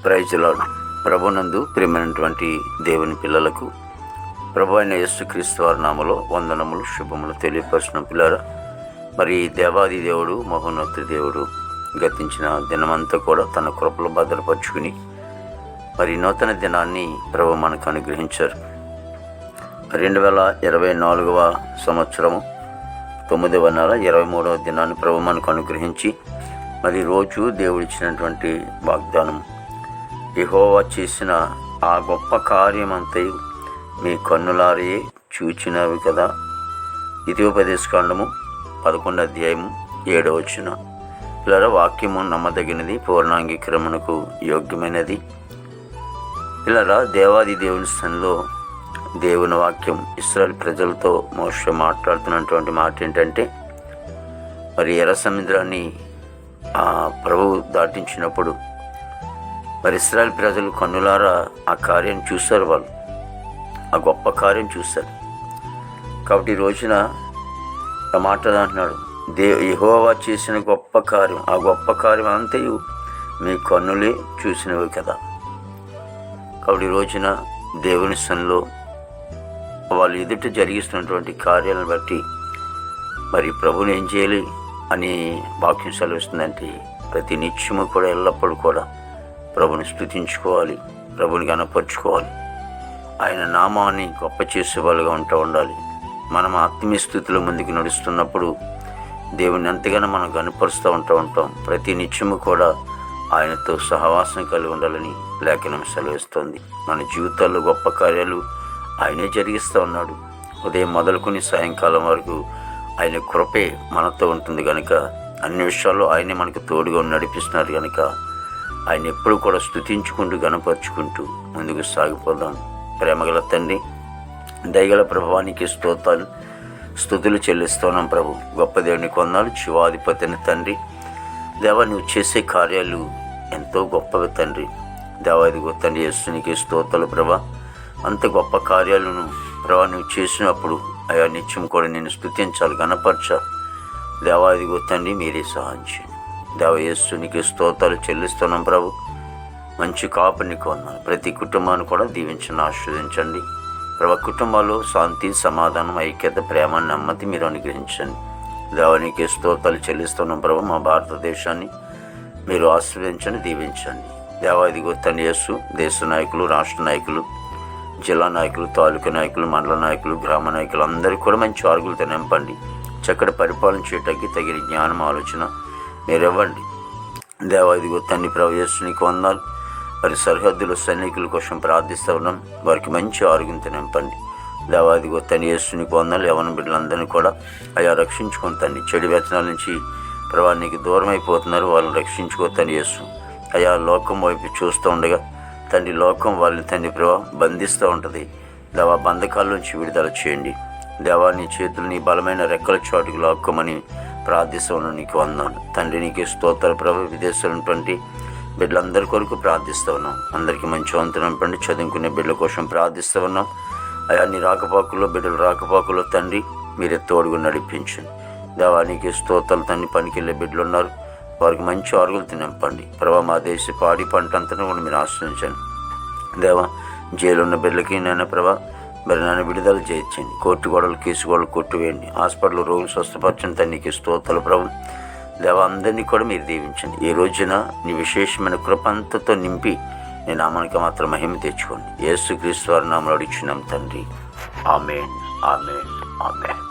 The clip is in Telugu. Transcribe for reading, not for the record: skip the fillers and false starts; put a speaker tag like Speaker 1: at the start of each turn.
Speaker 1: Praise the lord. ప్రభునందు ప్రియమైనటువంటి దేవుని పిల్లలకు ప్రభు అయిన యేసుక్రీస్తు వారి నామములో వందనములు, శుభములు తెలియపరిచిన పిల్లరా, మరి దేవాది దేవుడు, మహోన్నత దేవుడు గతించిన దినమంతా కూడా తన కృపలో భద్రపరుచుకుని మరి నూతన దినాన్ని ప్రభు మనకు అనుగ్రహించారు. 2024వ సంవత్సరము 9వ నెల 23వ దినాన్ని ప్రభు మనకు అనుగ్రహించి మరి రోజు దేవుడిచ్చినటువంటి వాగ్దానం, యెహోవా చేసిన ఆ గొప్ప కార్యమంతయు మీ కన్నులారే చూచినవి కదా. ద్వితీయోపదేశకాండము 11వ అధ్యాయము 7వ వచనం. పిల్లల వాక్యము నమ్మదగినది, పూర్ణాంగీకరణకు యోగ్యమైనది. పిల్లల దేవాది దేవుని స్థానంలో దేవుని వాక్యం ఇశ్రాయేలు ప్రజలతో మోషే మాట్లాడుతున్నటువంటి మాట ఏంటంటే, మరి ఎర్ర సముద్రాన్ని ప్రభువు దాటించినప్పుడు మరి ఇశ్రాయేలు ప్రజలు కన్నులారా ఆ కార్యం చూశారు, వాళ్ళు ఆ గొప్ప కార్యం చూశారు. కాబట్టి ఈ రోజున ఆ మాట అంటున్నాడు, యెహోవా చేసిన గొప్ప కార్యం, ఆ గొప్ప కార్యం అంతయు మీ కన్నులే చూసినవి కదా. కాబట్టి ఈ రోజున దేవుని సన్నిధిలో వాళ్ళు ఎదుట జరిగిస్తున్నటువంటి కార్యాలను బట్టి మరి ప్రభుని ఏం చేయాలి అని వాక్యం సెలవిస్తుందంటే, ప్రతి నిత్యము కూడా ఎల్లప్పుడూ కూడా ప్రభుని స్తుతించుకోవాలి, ప్రభుని గణపరుచుకోవాలి, ఆయన నామాన్ని గొప్ప చేసే వాళ్ళుగా ఉండాలి. మనం ఆత్మీయ స్థితిలో ముందుకు నడుస్తున్నప్పుడు దేవుని ఎంతగానో మనం గణపరుస్తూ ఉంటాం. ప్రతి నిత్యము కూడా ఆయనతో సహవాసం కలిగి ఉండాలని లేఖనం సెలవిస్తోంది. మన జీవితాల్లో గొప్ప కార్యాలు ఆయనే జరిగిస్తూ ఉన్నాడు. ఉదయం మొదలుకొని సాయంకాలం వరకు ఆయన కృపే మనతో ఉంటుంది కనుక, అన్ని విషయాల్లో ఆయనే మనకు తోడుగా నడిపిస్తున్నారు కనుక ఆయన ఎప్పుడు కూడా స్తుతించుకుంటూ గణపరుచుకుంటూ ముందుకు సాగిపోదాం. ప్రేమగల తండ్రి, దయగల ప్రభావానికి స్తుతులు చెల్లిస్తున్నాం ప్రభు. గొప్ప దేవుని కొందాలు, శివాధిపతిని తండ్రి. దేవా, నువ్వు చేసే కార్యాలు ఎంతో గొప్పవి తండ్రి. దేవాదిగో తండ్రి యేసునికి స్తోత్రాలు ప్రభా. అంత గొప్ప కార్యాలను ప్రభా నువ్వు చేసినప్పుడు అయా నిత్యం కూడా నేను స్తుతించాలి, గణపరచాలి. దేవాదిగో తండ్రి మీరే సహాయం చేయండి. దేవ యేసునికి స్తోత్రాలు చెల్లిస్తున్నాం ప్రభు. మంచి కాపుని కొన్నాను, ప్రతి కుటుంబాన్ని కూడా దీవించండి, ఆశీర్వదించండి ప్రభు. కుటుంబాల్లో శాంతి, సమాధానం, ఐక్యత, ప్రేమ, నెమ్మది మీరు అనుగ్రహించండి. దేవానికి స్తోత్రాలు చెల్లిస్తున్నాం ప్రభు. మా భారతదేశాన్ని మీరు ఆశీర్వదించండి, దీవించండి. దేవాదిగో తండ్రి యేసు దేశ నాయకులు, రాష్ట్ర నాయకులు, జిల్లా నాయకులు, తాలూకా నాయకులు, మండల నాయకులు, గ్రామ నాయకులు అందరికీ కూడా మంచి ఆరుగులతో నింపండి. చక్కటి పరిపాలన చేయటానికి తగిన జ్ఞానం, ఆలోచన మీరు ఇవ్వండి. దేవాదిగో తండ్రి ప్రభు యేసునికి వందనాలు. మరి సరిహద్దుల సైనికుల కోసం ప్రార్థిస్తూ ఉన్నాం, వారికి మంచి ఆరోగ్యంతో నింపండి. దేవాదిగో తండ్రి యేసునికి వందనాలు. యవన బిడ్డలందరినీ కూడా అయా రక్షించుకొని తండ్రి, చెడు వ్యసనాల నుంచి ప్రభానికి దూరం అయిపోతున్నారు, వాళ్ళని రక్షించుకో తండ్రి యేసు. అయా లోకం వైపు చూస్తూ ఉండగా తండ్రి, లోకం వాళ్ళని తండ్రి ప్రభా బంధిస్తూ ఉంటుంది. దేవా, బంధకాల నుంచి విడుదల చేయండి. దేవా, నీ చేతులు నీ బలమైన రెక్కల చాటుకు లాక్కోమని ప్రార్థిస్తూ ఉన్నాను. నీకు వందనాలు తండ్రి. నీకు స్తోత్రాలు ప్రభు. విదేశాలు ఉన్నటువంటి బిడ్డలందరి కొరకు ప్రార్థిస్తూ ఉన్నాం. అందరికీ మంచి వంతు నింపండి. చదువుకునే బిడ్డల కోసం ప్రార్థిస్తూ ఉన్నాం. అయా నీ రాకపోకల్లో, బిడ్డల రాకపోకల్లో తండ్రి మీరే తోడుగా నడిపించండి. దేవా, నీకు స్తోత్రాలు తండ్రి. పనికి వెళ్ళే బిడ్డలు ఉన్నారు, వారికి మంచి ఆరుగులతో నింపండి ప్రభా. మా దేశ పాడి పంట అంతా కూడా మీరు ఆశ్రయించండి. దేవా, జైలు ఉన్న బిడ్డలకి నాయన ప్రభా మరి నన్ను విడుదల చేయించండి. కోర్టు గొడవలు, కేసు గొడవలు కొట్టువేయండి. హాస్పిటల్ రోగులు స్వస్థపరచండి తండ్రి. నీకు స్తోత్రాలు ప్రభు. దేవా, అందరినీ కూడా మీరు దీవించండి. ఈ రోజున నీ విశేషమైన కృపంతతో నింపి నేను నామానికి మాత్రం మహిమ తెచ్చుకోండి. యేసుక్రీస్తు వారి నామములో అడుగుచున్నాం తండ్రి. ఆమేన్, ఆమేన్, ఆమేన్.